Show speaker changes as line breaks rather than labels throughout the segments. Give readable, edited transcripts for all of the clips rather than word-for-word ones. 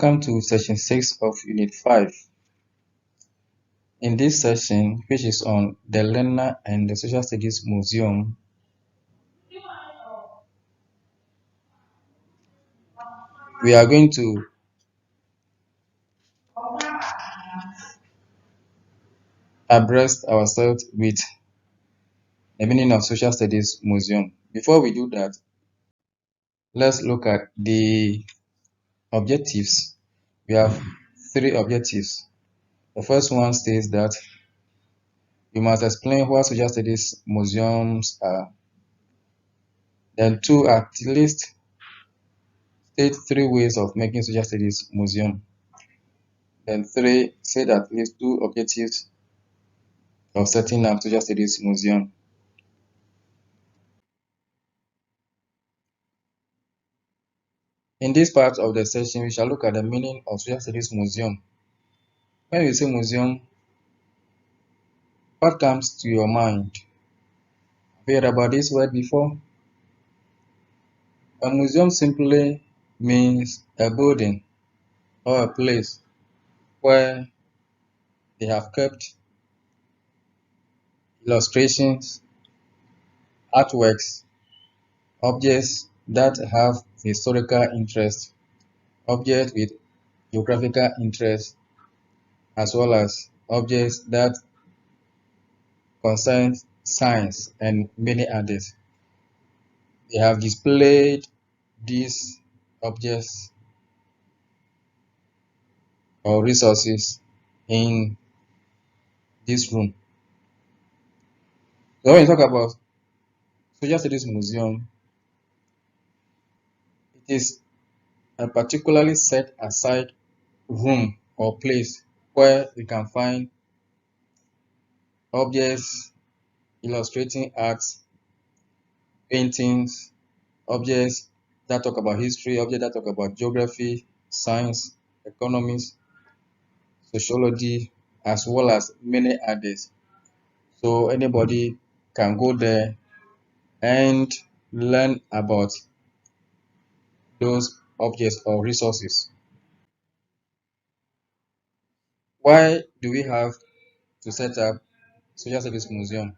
Welcome to session 6 of Unit 5. In this session, which is on the Learner and the Social Studies Museum, we are going to abreast ourselves with the meaning of Social Studies Museum. Before we do that, let's look at the objectives. We have 3 objectives. The first one states that you must explain what Social Studies museums are. Then 2, at least state 3 ways of making Social Studies museum. Then 3, set at least 2 objectives of setting up Social Studies museum. In this part of the session, we shall look at the meaning of Social Studies museum. When we say museum, what comes to your mind? Have you heard about this word before? A museum simply means a building or a place where they have kept illustrations, artworks, objects that have historical interest, objects with geographical interest, as well as objects that concern science and many others. They have displayed these objects or resources in this room. So when we talk about Social Studies Museum, it is a particularly set aside room or place where we can find objects illustrating arts, paintings, objects that talk about history, objects that talk about geography, science, economics, sociology, as well as many others. So anybody can go there and learn about those objects or resources. Why do we have to set up Social Studies Museum?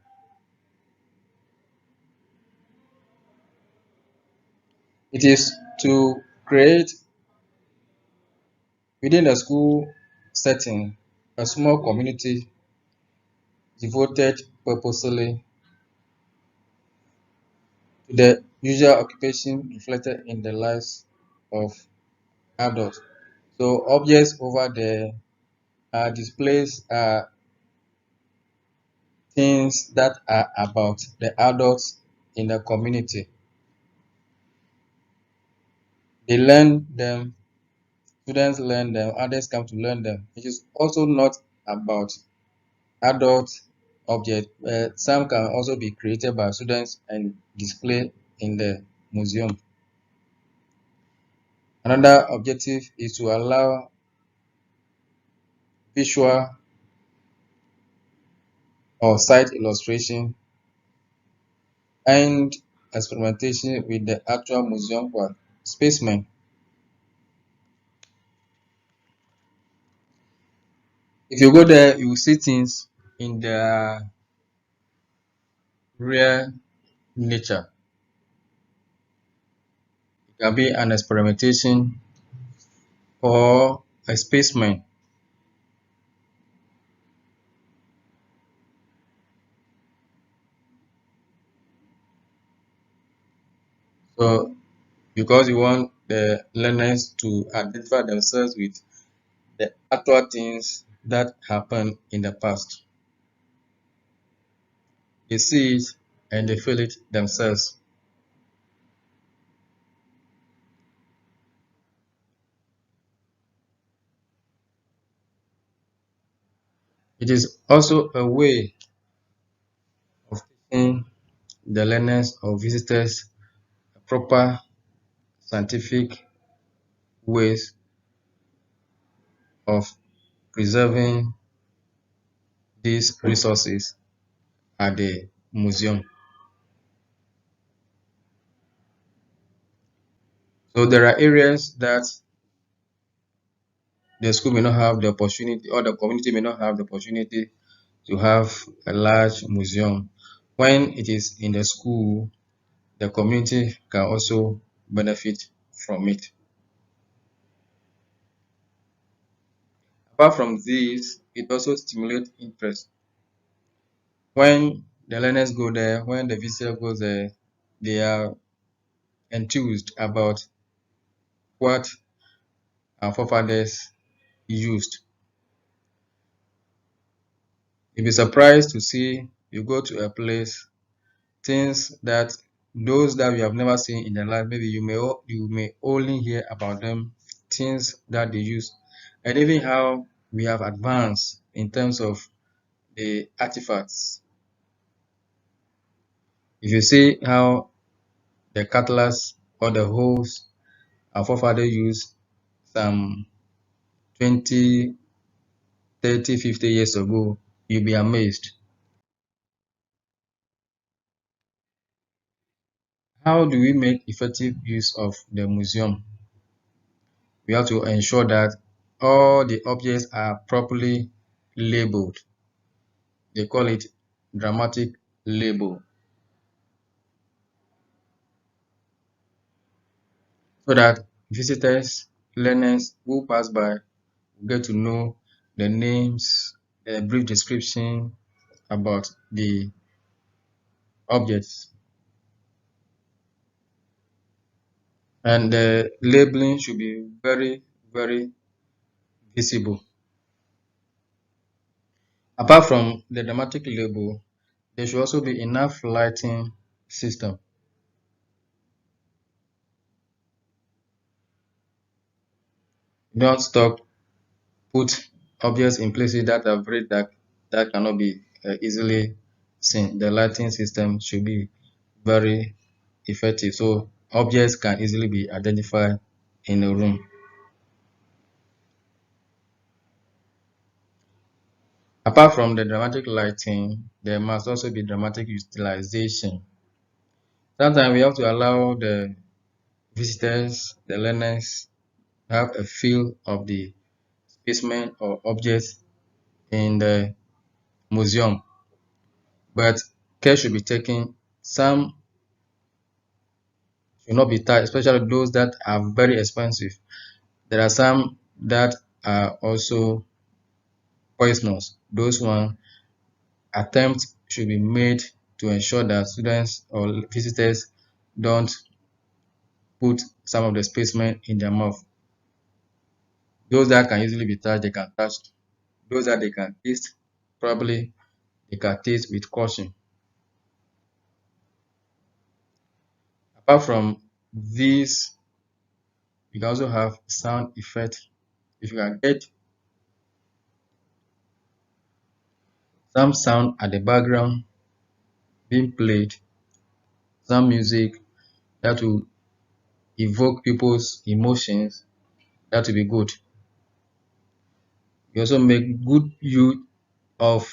It is to create within the school setting a small community devoted purposely to the usual occupation reflected in the lives of adults. So objects over there are displays are things that are about the adults in the community. They learn them, students learn them, others come to learn them. It is also not about adult objects. Some can also be created by students and displayed in the museum. Another objective is to allow visual or sight illustration and experimentation with the actual museum specimen. If you go there, you will see things in their real nature. It can be an experimentation or a specimen. So, because you want the learners to identify themselves with the actual things that happened in the past. They see it and they feel it themselves. It is also a way of teaching the learners or visitors proper scientific ways of preserving these resources at the museum. So there are areas that the school may not have the opportunity, or the community may not have the opportunity to have a large museum. When it is in the school, the community can also benefit from it. Apart from this, it also stimulates interest. When the learners go there, when the visitor goes there, they are enthused about what our forefathers used. You'll be surprised to see you go to a place, things that those that you have never seen in their life, maybe you may only hear about them, things that they use, and even how we have advanced in terms of the artifacts. If you see how the cutlass or the hoes our forefathers used some 20, 30, 50 years ago, you'll be amazed. How do we make effective use of the museum? We have to ensure that all the objects are properly labeled. They call it dramatic label, so that visitors, learners who pass by get to know the names, a brief description about the objects. And the labeling should be very, very visible. Apart from the dramatic label, there should also be enough lighting system. Don't stop, put objects in places that are very dark, that cannot be easily seen. The lighting system should be very effective, so objects can easily be identified in a room. Apart from the dramatic lighting, there must also be dramatic utilization. Sometimes we have to allow the visitors, the learners, have a feel of the specimen or objects in the museum, but care should be taken. Some should not be touched, especially those that are very expensive. There are some that are also poisonous. Those one attempts should be made to ensure that students or visitors don't put some of the specimen in their mouth. Those that can easily be touched, they can touch. Those that they can taste, probably they can taste with caution. Apart from these, you can also have sound effect. If you can get some sound at the background being played, some music that will evoke people's emotions, that will be good. You also make good use of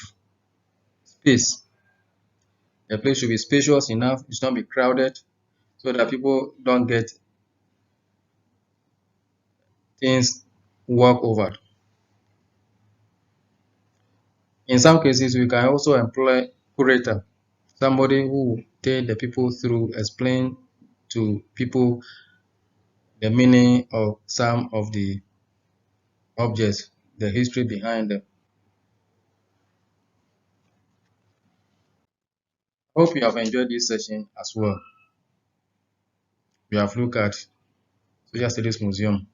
space. The place should be spacious enough, it should not be crowded, so that people don't get things walk over. In some cases, we can also employ curator, somebody who take the people through, explain to people the meaning of some of the objects, the history behind them. Hope you have enjoyed this session as well. We have looked at Social Studies Museum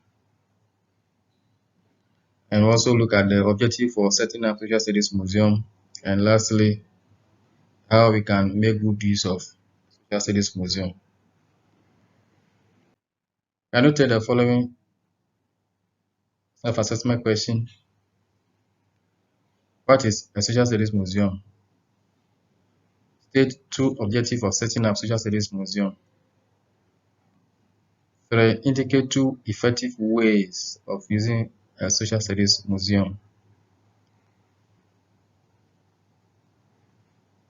and also look at the objective for setting up Social Studies Museum, and lastly, how we can make good use of Social Studies Museum. Can you take the following self-assessment question? What is a Social Studies Museum? State two objectives of setting up Social Studies Museum. 3. Indicate two effective ways of using a Social Studies Museum.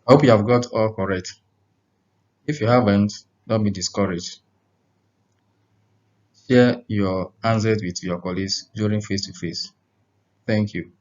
I hope you have got all correct. If you haven't, don't be discouraged. Share your answers with your colleagues during face-to-face. Thank you.